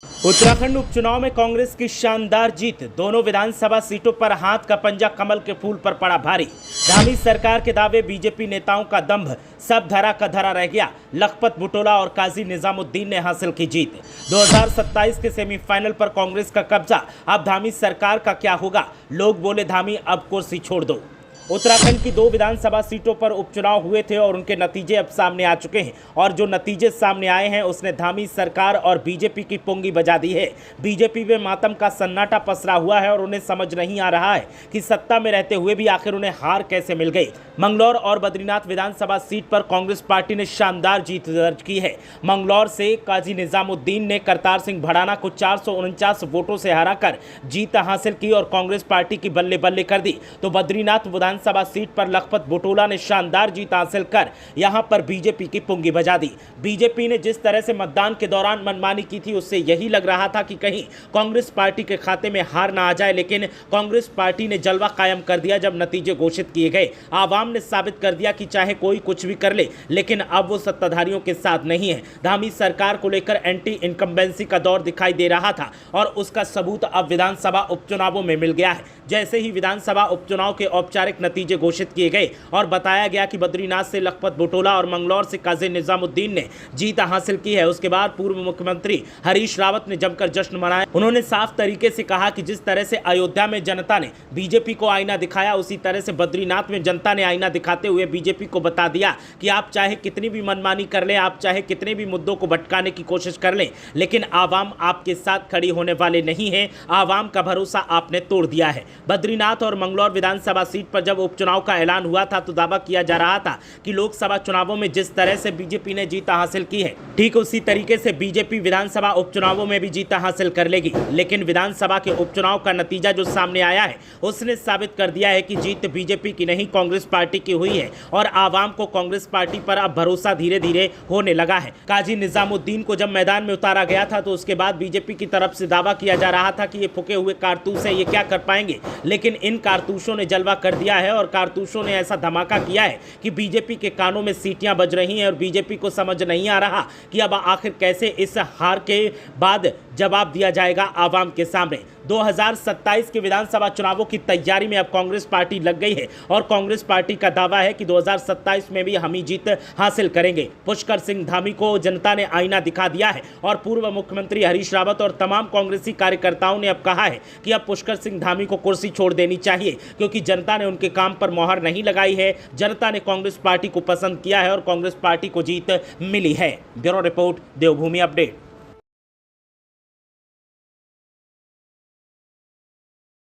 उत्तराखंड उपचुनाव में कांग्रेस की शानदार जीत। दोनों विधानसभा सीटों पर हाथ का पंजा कमल के फूल पर पड़ा भारी। धामी सरकार के दावे, बीजेपी नेताओं का दंभ, सब धरा का धरा रह गया। लखपत बुटोला और काजी निजामुद्दीन ने हासिल की जीत। 2027 के सेमीफाइनल पर कांग्रेस का कब्जा। अब धामी सरकार का क्या होगा? लोग बोले, धामी अब कुर्सी छोड़ दो। उत्तराखंड की 2 विधानसभा सीटों पर उपचुनाव हुए थे और उनके नतीजे अब सामने आ चुके हैं। और जो नतीजे सामने आए हैं उसने धामी सरकार और बीजेपी की पुंगी बजा दी है। बीजेपी में मातम का सन्नाटा पसरा हुआ है और उन्हें समझ नहीं आ रहा है कि सत्ता में रहते हुए भी आखिर उन्हें हार कैसे मिल गई। मंगलौर और बद्रीनाथ विधानसभा सीट पर कांग्रेस पार्टी ने शानदार जीत दर्ज की है। मंगलौर से काजी निजामुद्दीन ने करतार सिंह भड़ाना को 449 वोटों से हराकर जीत हासिल की और कांग्रेस पार्टी की बल्ले बल्ले कर दी। तो बद्रीनाथ विधानसभा सीट पर लखपत बुटोला ने शानदार जीत हासिल कर यहां पर बीजेपी की पुंगी बजा दी। बीजेपी ने जिस तरह से मतदान के दौरान मनमानी की थी उससे यही लग रहा था कि कहीं कांग्रेस पार्टी के खाते में हार ना आ जाए, लेकिन कांग्रेस पार्टी ने जलवा कायम कर दिया जब नतीजे घोषित किए गए। आवाम ने साबित कर दिया कि चाहे कोई कुछ भी कर ले, लेकिन अब वो सत्ताधारियों के साथ नहीं है। धामी सरकार को लेकर एंटी इनकम्बेंसी का दौर दिखाई दे रहा था और उसका सबूत अब विधानसभा उपचुनावों में मिल गया है। जैसे ही विधानसभा उपचुनाव के औपचारिक नतीजे घोषित किए गए और बताया गया कि बद्रीनाथ से लखपत बुटोला और मंगलौर से काजी निजामुद्दीन ने जीत हासिल की है, उसके बाद पूर्व मुख्यमंत्री हरीश रावत ने जमकर जश्न मनाया। उन्होंने साफ तरीके से कहा कि जिस तरह से अयोध्या में जनता ने बीजेपी को आईना दिखाया, उसी तरह से बद्रीनाथ में जनता ने आईना दिखाते हुए बीजेपी को बता दिया कि आप चाहे कितनी भी मनमानी कर लें, आप चाहे कितने भी मुद्दों को भटकाने की कोशिश कर लें, लेकिन आवाम आपके साथ खड़ी होने वाले नहीं है। आवाम का भरोसा आपने तोड़ दिया है। बद्रीनाथ और मंगलौर विधानसभा सीट पर जब उपचुनाव का ऐलान हुआ था तो दावा किया जा रहा था कि लोकसभा चुनावों में जिस तरह से बीजेपी ने जीत हासिल की है, ठीक उसी तरीके से बीजेपी विधानसभा उपचुनावों में भी जीत हासिल कर लेगी। लेकिन विधानसभा के उपचुनाव का नतीजा जो सामने आया है उसने साबित कर दिया है कि जीत बीजेपी की नहीं, कांग्रेस पार्टी की हुई है और आवाम को कांग्रेस पार्टी पर अब भरोसा धीरे धीरे होने लगा है। काजी निजामुद्दीन को जब मैदान में उतारा गया था तो उसके बाद बीजेपी की तरफ से दावा किया जा रहा था कि ये फूके हुए कारतूस है, ये क्या कर पाएंगे, लेकिन इन कारतूसों ने जलवा कर दिया है और कारतूसों ने ऐसा धमाका किया है कि बीजेपी के कानों में सीटियां बज रही हैं और बीजेपी को समझ नहीं आ रहा कि अब आखिर कैसे इस हार के बाद जवाब दिया जाएगा आवाम के सामने। 2027 के विधानसभा चुनावों की तैयारी में अब कांग्रेस पार्टी लग गई है और कांग्रेस पार्टी का दावा है कि 2027 में भी हम ही जीत हासिल करेंगे। पुष्कर सिंह धामी को जनता ने आईना दिखा दिया है और पूर्व मुख्यमंत्री हरीश रावत और तमाम कांग्रेसी कार्यकर्ताओं ने अब कहा है कि अब पुष्कर सिंह धामी को कुर्सी छोड़ देनी चाहिए, क्योंकि जनता ने उनके काम पर मोहर नहीं लगाई है। जनता ने कांग्रेस पार्टी को पसंद किया है और कांग्रेस पार्टी को जीत मिली है। ब्यूरो रिपोर्ट, देवभूमि अपडेट।